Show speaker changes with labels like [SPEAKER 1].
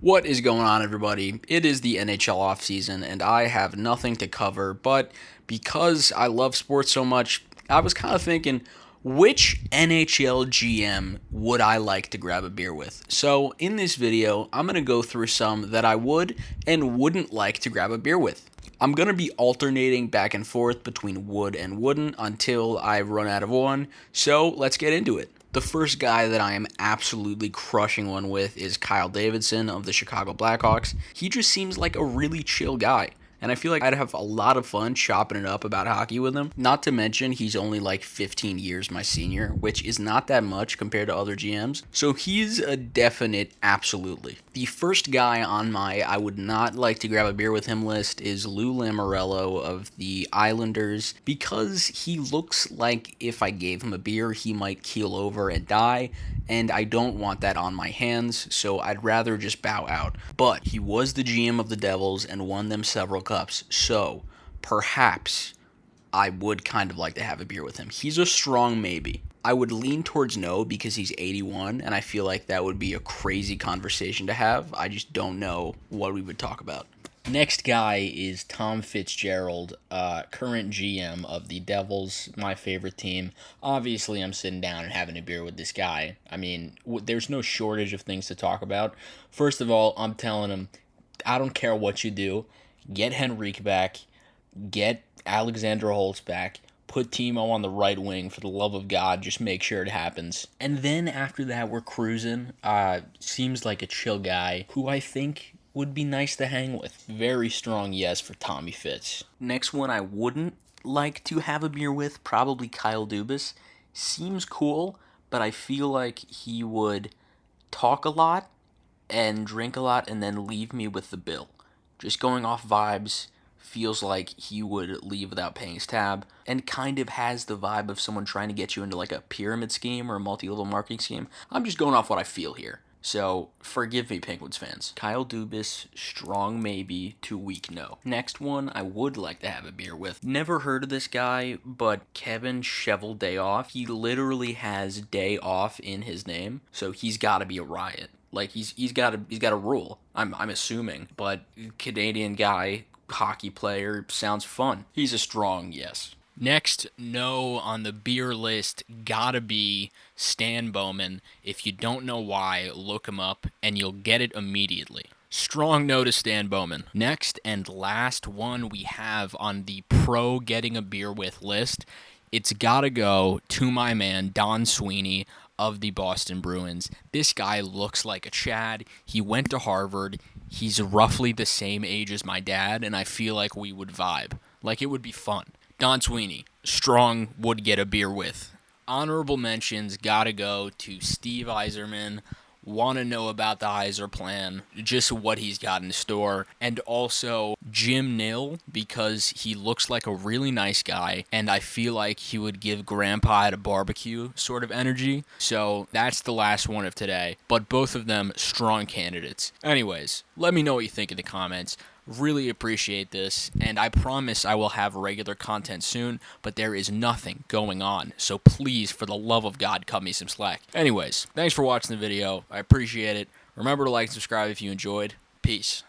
[SPEAKER 1] What is going on, everybody? It is the NHL offseason, and I have nothing to cover, but because I love sports so much, I was kind of thinking, which NHL GM would I like to grab a beer with? So, in this video, I'm going to go through some that I would and wouldn't like to grab a beer with. I'm going to be alternating back and forth between would and wouldn't until I run out of one, so let's get into it. The first guy that I am absolutely crushing one with is Kyle Davidson of the Chicago Blackhawks. He just seems like a really chill guy. And I feel like I'd have a lot of fun chopping it up about hockey with him. Not to mention, he's only like 15 years my senior, which is not that much compared to other GMs. So he's a definite absolutely. The first guy on my I would not like to grab a beer with him list is Lou Lamoriello of the Islanders, because he looks like if I gave him a beer, he might keel over and die, and I don't want that on my hands, so I'd rather just bow out. But he was the GM of the Devils and won them several cups, so perhaps I would kind of like to have a beer with him. He's a strong maybe. I would lean towards no because he's 81, and I feel like that would be a crazy conversation to have. I just don't know what we would talk about. Next guy is Tom Fitzgerald, current GM of the Devils, my favorite team. Obviously, I'm sitting down and having a beer with this guy. I mean, there's no shortage of things to talk about. First of all, I'm telling him, I don't care what you do. Get Henrique back. Get Alexander Holtz back. Put Timo on the right wing, for the love of God. Just make sure it happens. And then after that, we're cruising. Seems like a chill guy who I think would be nice to hang with. Very strong yes for Tommy Fitz. Next one I wouldn't like to have a beer with, probably Kyle Dubas. Seems cool, but I feel like he would talk a lot and drink a lot and then leave me with the bill. Just going off vibes, feels like he would leave without paying his tab, and kind of has the vibe of someone trying to get you into like a pyramid scheme or a multi-level marketing scheme. I'm just going off what I feel here. So, forgive me, Penguins fans. Kyle Dubas, strong maybe to weak no. Next one I would like to have a beer with. Never heard of this guy, but Kevin Shovel Day Off. He literally has day off in his name, so he's got to be a riot. Like he's got a rule. I'm assuming, but Canadian guy, hockey player, sounds fun. He's a strong yes. Next, no on the beer list, gotta be Stan Bowman. If you don't know why, look him up and you'll get it immediately. Strong no to Stan Bowman. Next and last one we have on the pro getting a beer with list, it's gotta go to my man Don Sweeney of the Boston Bruins. This guy looks like a Chad. He went to Harvard. He's roughly the same age as my dad, and I feel like we would vibe. Like it would be fun. Don Sweeney, strong, would get a beer with. Honorable mentions gotta go to Steve Yzerman. Want to know about the Yzer plan, just what he's got in store, and also Jim Nill, because he looks like a really nice guy, and I feel like he would give Grandpa at a barbecue sort of energy. So that's the last one of today, but both of them strong candidates. Anyways, let me know what you think in the comments. Really appreciate this, and I promise I will have regular content soon, but there is nothing going on, so please, for the love of God, cut me some slack. Anyways, thanks for watching the video. I appreciate it. Remember to like and subscribe if you enjoyed. Peace.